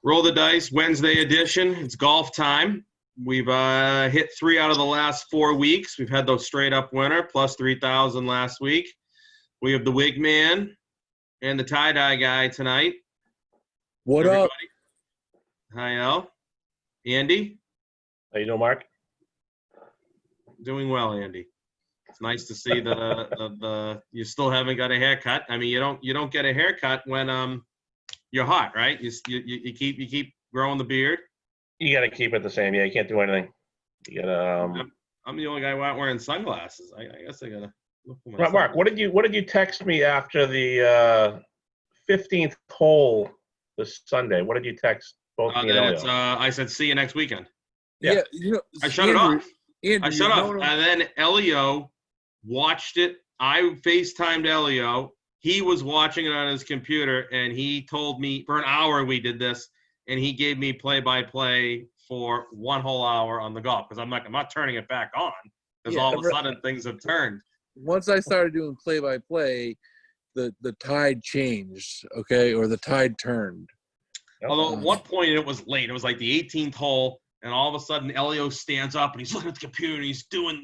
Roll the dice, Wednesday edition. It's golf time. We've hit 3 out of the last 4 weeks. We've had those straight up winner, plus 3,000 last week. We have the wig man and the tie-dye guy tonight. What Everybody. up? Hi, Al. Andy? How you doing, Mark? Doing well, Andy. It's nice to see the you still haven't got a haircut. I mean, you don't get a haircut when you're hot, right? You keep growing the beard. You got to keep it the same. Yeah, you can't do anything. You got to. I'm the only guy wearing sunglasses. I guess I gotta look for myself. Mark, what did you text me after the 15th hole this Sunday? What did you text both me and Elio? I said see you next weekend. Yeah. I shut it off. Andrew, I shut off, and then Elio watched it. I FaceTimed Elio. He was watching it on his computer, and he told me for an hour we did this, and he gave me play-by-play for 1 whole hour on the golf because I'm not turning it back on because all of a sudden things have turned. Once I started doing play-by-play, the tide changed, okay, or the tide turned. Although at one point it was late. It was like the 18th hole, and all of a sudden Elio stands up and he's looking at the computer and he's doing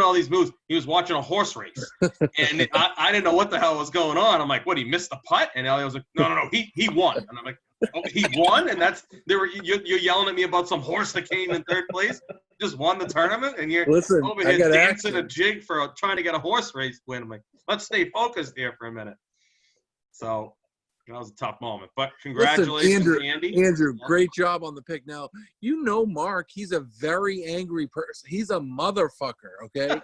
all these moves. He was watching a horse race, and I didn't know what the hell was going on. I'm like, what? He missed the putt? And Elio was like, no, he won. And I'm like, oh, he won? And you're yelling at me about some horse that came in third place. Just won the tournament, and you're over here dancing a jig for trying to get a horse race win. I'm like, let's stay focused here for a minute. So that was a tough moment, but congratulations, Andy. Andrew, great job on the pick. Now, you know Mark, he's a very angry person. He's a motherfucker, okay?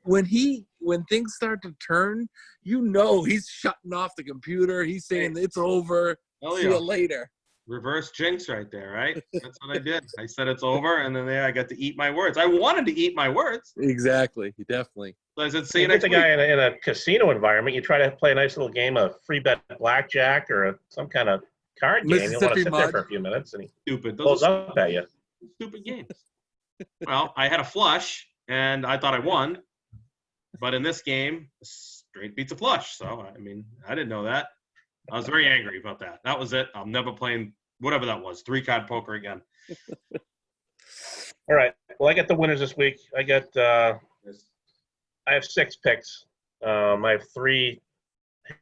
When things start to turn, you know he's shutting off the computer. He's saying it's over. See you later. Reverse jinx right there, right? That's what I did. I said it's over, and then I got to eat my words. I wanted to eat my words. Exactly. Definitely. So I said, see you next week. Get the guy in a casino environment. You try to play a nice little game of free bet blackjack or some kind of card game. You want to sit there for a few minutes, and he pulls up at you. Stupid games. Well, I had a flush, and I thought I won. But in this game, straight beats a flush. So, I mean, I didn't know that. I was very angry about that. That was it. I'm never playing whatever that was, 3-card poker again. All right. Well, I got the winners this week. I have 6 picks. I have 3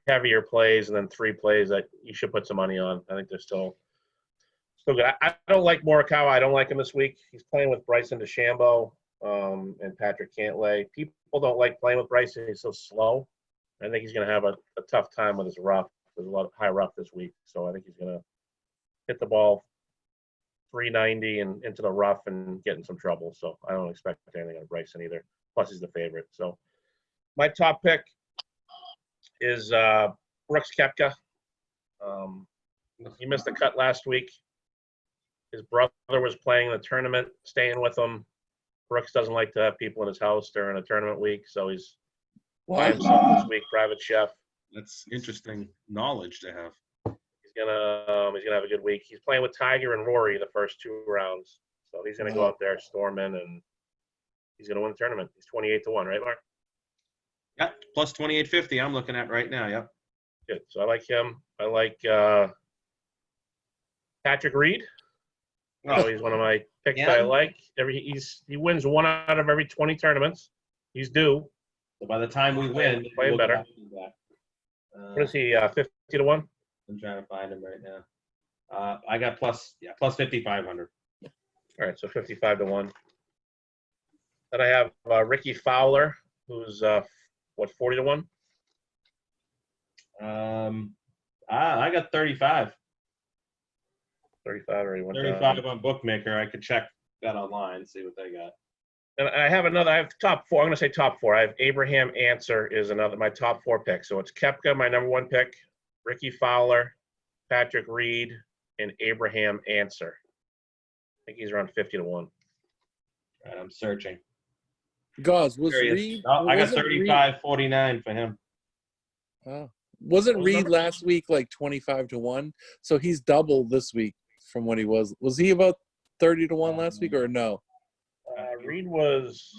heavier plays and then 3 plays that you should put some money on. I think they're still good. I don't like Morikawa. I don't like him this week. He's playing with Bryson DeChambeau and Patrick Cantlay. People don't like playing with Bryson. He's so slow. I think he's going to have a tough time with his rough. There's a lot of high rough this week, so I think he's going to hit the ball 390 and into the rough and get in some trouble. So I don't expect anything out of Bryson either. Plus, he's the favorite. So my top pick is Brooks Koepka. He missed the cut last week. His brother was playing the tournament, staying with him. Brooks doesn't like to have people in his house during a tournament week, so he's by himself this week, private chef. That's interesting knowledge to have. He's gonna have a good week. He's playing with Tiger and Rory the first 2 rounds, so he's gonna go out there, storm in, and he's gonna win the tournament. He's 28-1, right, Mark? Yeah, plus 2850. I'm looking at right now. Yep. Good. So I like him. I like Patrick Reed. Oh, he's one of my picks that I like. He wins 1 out of every 20 tournaments. He's due. So by the time we win, playing better. What is he? 50-1. I'm trying to find him right now. I got plus 5,500. All right, so 55-1. Then I have Ricky Fowler, who's 40-1. I got 35. 35 already went 35 on Bookmaker. I could check that online, see what they got. And I have top 4. I'm going to say top 4. I have Abraham Answer is my top 4 pick. So it's Koepka, my number 1 pick, Ricky Fowler, Patrick Reed, and Abraham Answer. I think he's around 50-1. All right, I'm searching. Gauze, was Reed? I got 35-49 for him. Wasn't Reed last week like 25-1? So he's double this week from what he was. Was he about 30-1 last week or no? Reed was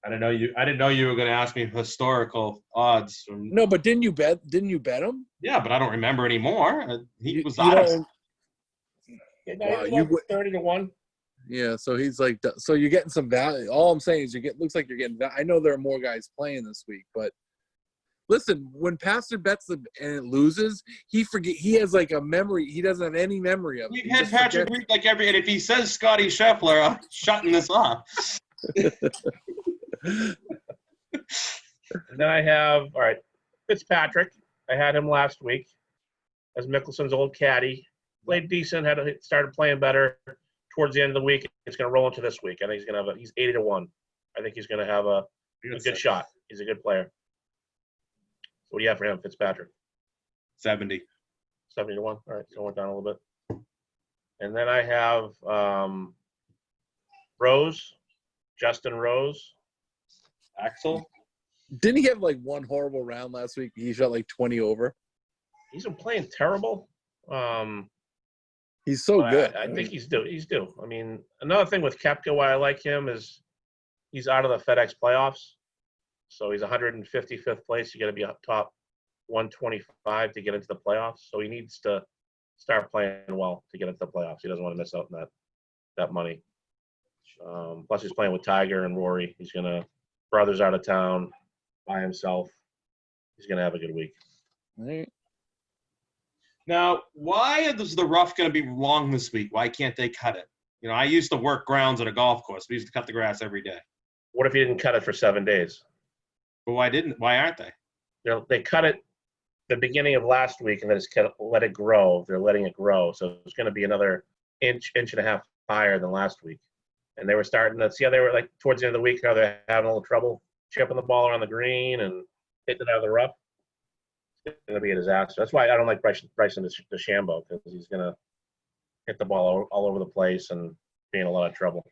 I didn't know you were going to ask me historical odds. No, but didn't you bet him? Yeah, but I don't remember anymore. He was You out of. don't. Yeah, Wow, you went 30-1. Yeah, so he's like, so you're getting some value. All I'm saying is looks like you're getting. I know there are more guys playing this week, but listen, when Pastor bets and it loses, he has like a memory. He doesn't have any memory of it. We've had Patrick Reed like and if he says Scotty Scheffler, I'm shutting this off. And then I have, all right, Fitzpatrick. I had him last week as Mickelson's old caddy. Played decent, started playing better. Towards the end of the week, it's going to roll into this week. I think he's 80-1. I think he's going to have a good shot. He's a good player. So what do you have for him, Fitzpatrick? 70. 70-1. All right, so I went down a little bit. And then I have Justin Rose. Axel? Didn't he have like one horrible round last week? He shot like 20 over. He's been playing terrible. He's so good. I think he's due. I mean, another thing with Koepka, why I like him is he's out of the FedEx playoffs. So he's 155th place. You got to be up top 125 to get into the playoffs. So he needs to start playing well to get into the playoffs. He doesn't want to miss out on that money. Plus, he's playing with Tiger and Rory. Brother's out of town by himself. He's going to have a good week. All right. Now, why is the rough going to be long this week? Why can't they cut it? You know, I used to work grounds at a golf course. We used to cut the grass every day. What if he didn't cut it for 7 days? But why aren't they? They cut it the beginning of last week and then just let it grow. They're letting it grow. So it's going to be another inch and a half higher than last week. And they were starting to see how they were like towards the end of the week, how they're having a little trouble chipping the ball around the green and hitting it out of the rough. It's going to be a disaster. That's why I don't like Bryson DeChambeau, because he's going to hit the ball all over the place and be in a lot of trouble.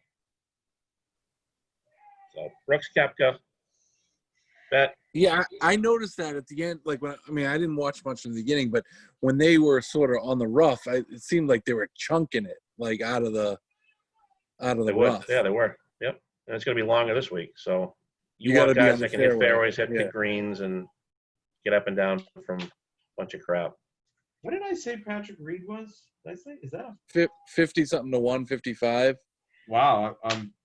So Brooks Koepka, bet. Yeah, I noticed that at the end. Like I didn't watch much in the beginning, but when they were sort of on the rough, it seemed like they were chunking it like out of the rough. Yeah, they were. Yep. And it's going to be longer this week. So you gotta want be guys on the that can hit fairways, hit Yeah. greens, and get up and down from a bunch of crap. What did I say Patrick Reed was? Did I say? Is that 50-something to 155? Wow,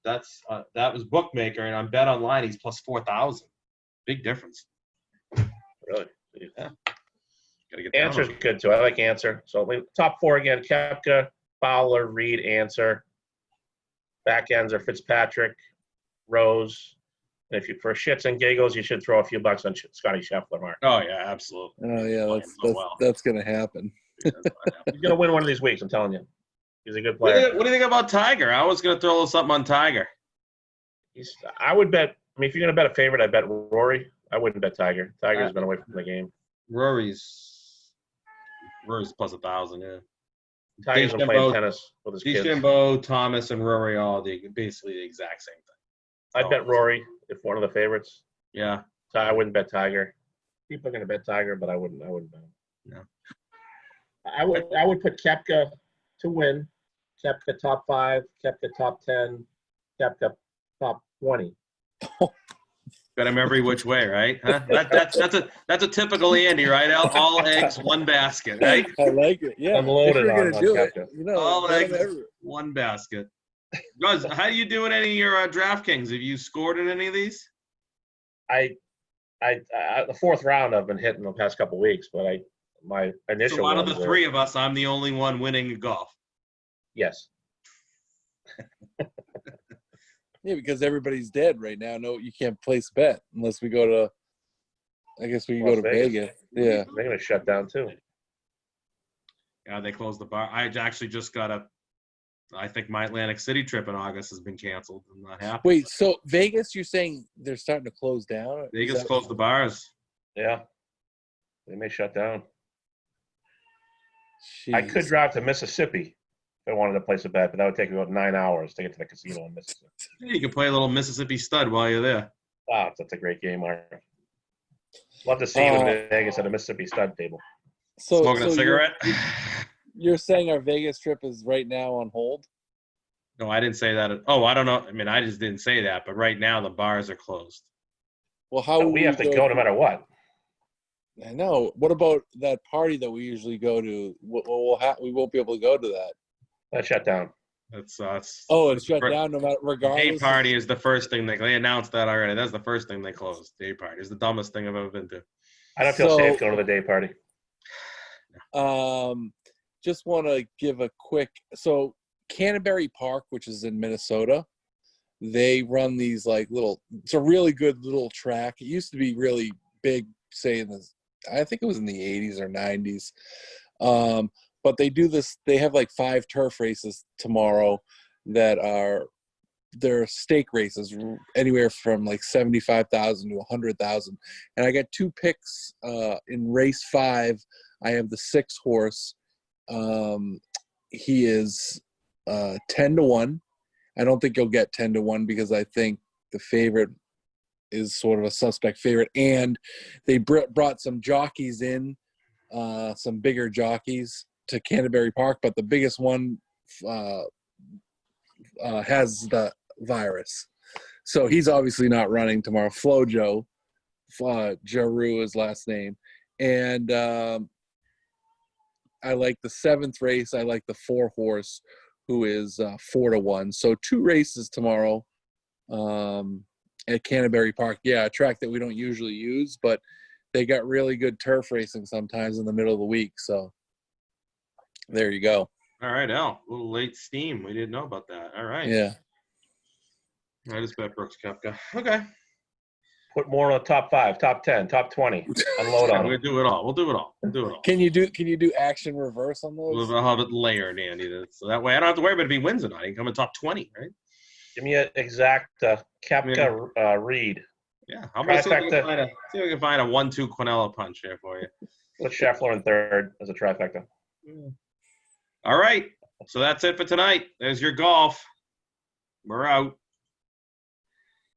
that was bookmaker, and on Bet Online he's plus 4,000. Big difference. Really? Yeah. Gotta get down Answer's on it. good, too. I like Answer. So top four again, Koepka, Fowler, Reed, Answer. Back ends are Fitzpatrick, Rose. And if you for shits and giggles, you should throw a few bucks on Scotty Scheffler, Mark. Oh yeah, absolutely. Oh yeah, Playing so that's gonna happen. He's going to win one of these weeks, I'm telling you. He's a good What player. do you think about Tiger? I was going to throw a little something on Tiger. I would bet. I mean, if you're going to bet a favorite, I'd bet Rory. I wouldn't bet Tiger. Tiger's been away from the game. Rory's plus 1,000. Yeah. Tiger's been playing tennis with his kids. DeChambeau, Thomas, and Rory all basically the exact same thing. I'd bet Rory if one of the favorites. Yeah. I wouldn't bet Tiger. People are going to bet Tiger, but I wouldn't bet him. No. I would put Koepka to win. Koepka top 5, Koepka top 10, Koepka top 20. Got him every which way, right? Huh? That's a typical Andy, right? All eggs, one basket, right? I like it. Yeah, I'm loaded if you're on gonna do it, Koepka. All bet eggs, him everywhere. one basket. Guys, how do you do in any of your DraftKings? Have you scored in any of these? I the fourth round I've been hitting the past couple weeks, but my initial So out of the ones three of us, I'm the only one winning golf. yes. Yeah, because everybody's dead right now. No, you can't place a bet unless we go to. I guess we can Las go to Vegas. Vegas. Yeah. They're going to shut down too. Yeah, they closed the bar. I actually just got I think my Atlantic City trip in August has been canceled. I'm not happy. Wait, so Vegas, you're saying they're starting to close down? Vegas closed the bars. Yeah. They may shut down. Jeez. I could drive to Mississippi if I wanted to place a bet, but that would take me about 9 hours to get to the casino in Mississippi. Yeah, you can play a little Mississippi stud while you're there. Wow, that's a great game, Mark. Love to see you in Vegas at a Mississippi stud table. So, Smoking a cigarette. You're saying our Vegas trip is right now on hold? No, I didn't say that. Oh, I don't know. I mean, I just didn't say that. But right now, the bars are closed. Well, how So will we have to go no matter what. I know. What about that party that we usually go to? We won't be able to go to that. That's shut down. It's It's shut down no matter Day regardless. party is the first thing they announced that already. That's the first thing they closed. Day party is the dumbest thing I've ever been to. I don't feel safe going to the day party. Just want to give a quick. So Canterbury Park, which is in Minnesota, they run these like little. It's a really good little track. It used to be really big, say in the. I think it was in the 80s or 90s. But they do this. They have like 5 turf races tomorrow that are they're stake races, anywhere from like 75,000 to 100,000. And I got 2 picks in race 5. I have the 6 horse. He is 10-1. I don't think you'll get 10-1 because I think the favorite is sort of a suspect favorite. And they brought some jockeys in, some bigger jockeys to Canterbury Park, but the biggest one has the virus. So he's obviously not running tomorrow. Flojo, Jaru is last name. And I like the 7th race. I like the 4 horse, who is 4-1. So 2 races tomorrow at Canterbury Park. Yeah, a track that we don't usually use, but they got really good turf racing sometimes in the middle of the week. So there you go. All right, Al. A little late steam. We didn't know about that. All right. Yeah. I just bet Brooks Koepka. Okay. Put more on the top 5, top 10, top 20. Unload on We'll them. do it all. We'll do it all. We'll do it all. Can you do action reverse on those? We'll have it layered, Andy. So that way I don't have to worry about if he wins or not. He can come in top 20, right? Give me an exact Koepka read. Yeah. I'm going to see if we can find a 1-2 Quinella punch here for you. Put Scheffler in 3rd as a trifecta. All right. So that's it for tonight. There's your golf. We're out.